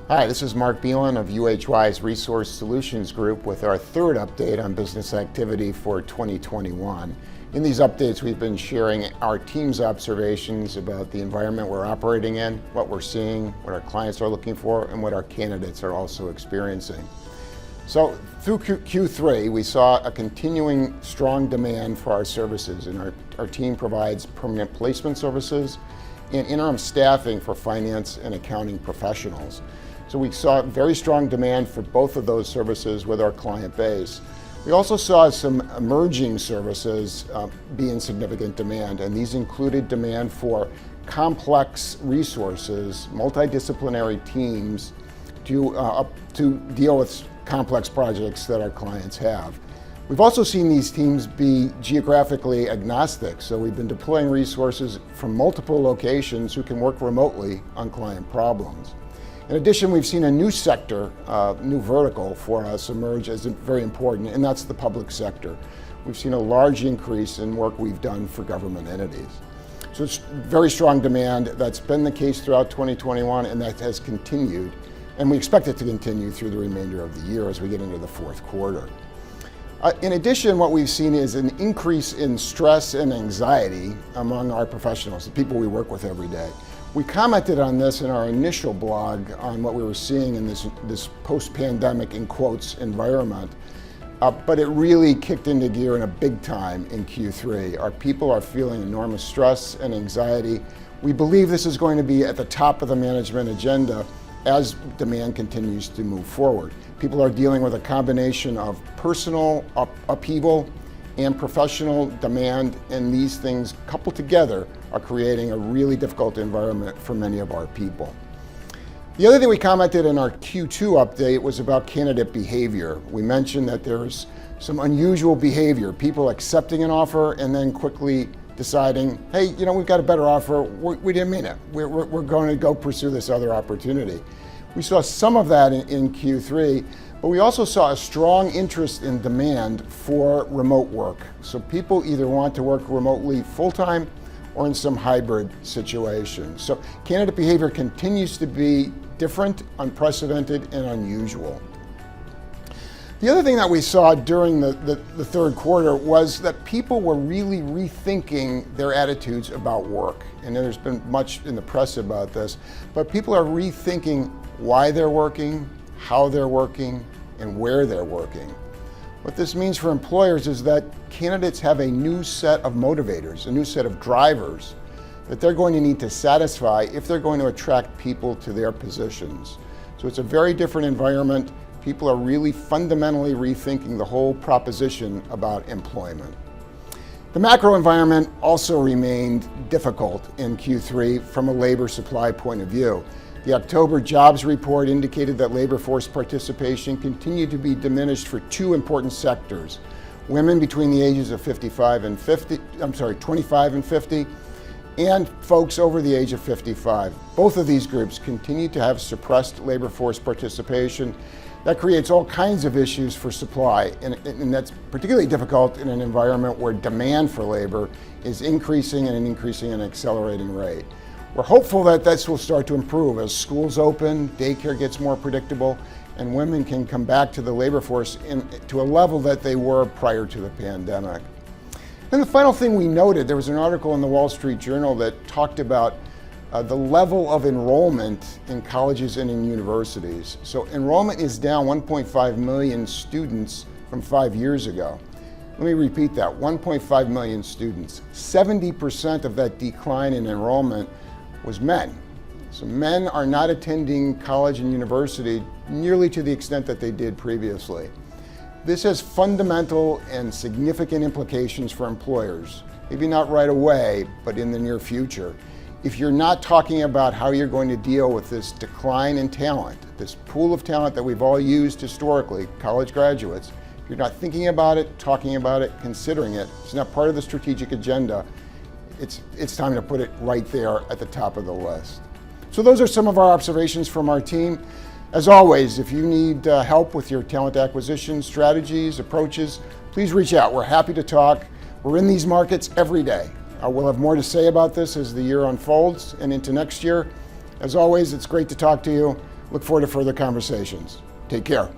Hi, this is Mark Bealin of UHY's Resource Solutions Group with our third update on business activity for 2021. In these updates, we've been sharing our team's observations about the environment we're operating in, what we're seeing, what our clients are looking for, and what our candidates are also experiencing. So through Q3, we saw a continuing strong demand for our services, and our team provides permanent placement services and interim staffing for finance and accounting professionals. So we saw very strong demand for both of those services with our client base. We also saw some emerging services be in significant demand, and these included demand for complex resources, multidisciplinary teams to deal with complex projects that our clients have. We've also seen these teams be geographically agnostic, so we've been deploying resources from multiple locations who can work remotely on client problems. In addition, we've seen a new sector, new vertical for us emerge as very important, and that's the public sector. We've seen a large increase in work we've done for government entities. So it's very strong demand. That's been the case throughout 2021, and that has continued, and we expect it to continue through the remainder of the year as we get into the fourth quarter. In addition, what we've seen is an increase in stress and anxiety among our professionals, the people we work with every day. We commented on this in our initial blog on what we were seeing in this post-pandemic, in quotes, environment, but it really kicked into gear in a big time in Q3. Our people are feeling enormous stress and anxiety. We believe this is going to be at the top of the management agenda as demand continues to move forward. People are dealing with a combination of personal upheaval and professional demand, and these things coupled together are creating a really difficult environment for many of our people. The other thing we commented in our Q2 update was about candidate behavior. We mentioned that there's some unusual behavior, people accepting an offer and then quickly deciding, hey, we've got a better offer, we didn't mean it, we're going to go pursue this other opportunity. We saw some of that in Q3, but we also saw a strong interest in demand for remote work. So people either want to work remotely full-time or in some hybrid situation. So candidate behavior continues to be different, unprecedented, and unusual. The other thing that we saw during the third quarter was that people were really rethinking their attitudes about work. And there's been much in the press about this, but people are rethinking why they're working, how they're working, and where they're working. What this means for employers is that candidates have a new set of motivators, a new set of drivers that they're going to need to satisfy if they're going to attract people to their positions. So it's a very different environment. People are really fundamentally rethinking the whole proposition about employment. The macro environment also remained difficult in Q3 from a labor supply point of view. The October jobs report indicated that labor force participation continued to be diminished for two important sectors: women between the ages of 25 and 50, and folks over the age of 55. Both of these groups continue to have suppressed labor force participation. That creates all kinds of issues for supply, and that's particularly difficult in an environment where demand for labor is increasing and increasing at an accelerating rate. We're hopeful that this will start to improve as schools open, daycare gets more predictable, and women can come back to the labor force to a level that they were prior to the pandemic. And the final thing we noted, there was an article in the Wall Street Journal that talked about the level of enrollment in colleges and in universities. So enrollment is down 1.5 million students from 5 years ago. Let me repeat that, 1.5 million students. 70% of that decline in enrollment was men. So men are not attending college and university nearly to the extent that they did previously. This has fundamental and significant implications for employers, maybe not right away, but in the near future. If you're not talking about how you're going to deal with this decline in talent, this pool of talent that we've all used historically, college graduates, if you're not thinking about it, talking about it, considering it, it's not part of the strategic agenda, it's time to put it right there at the top of the list. So those are some of our observations from our team. As always, if you need help with your talent acquisition strategies, approaches, please reach out. We're happy to talk. We're in these markets every day. We'll have more to say about this as the year unfolds and into next year. As always, it's great to talk to you. Look forward to further conversations. Take care.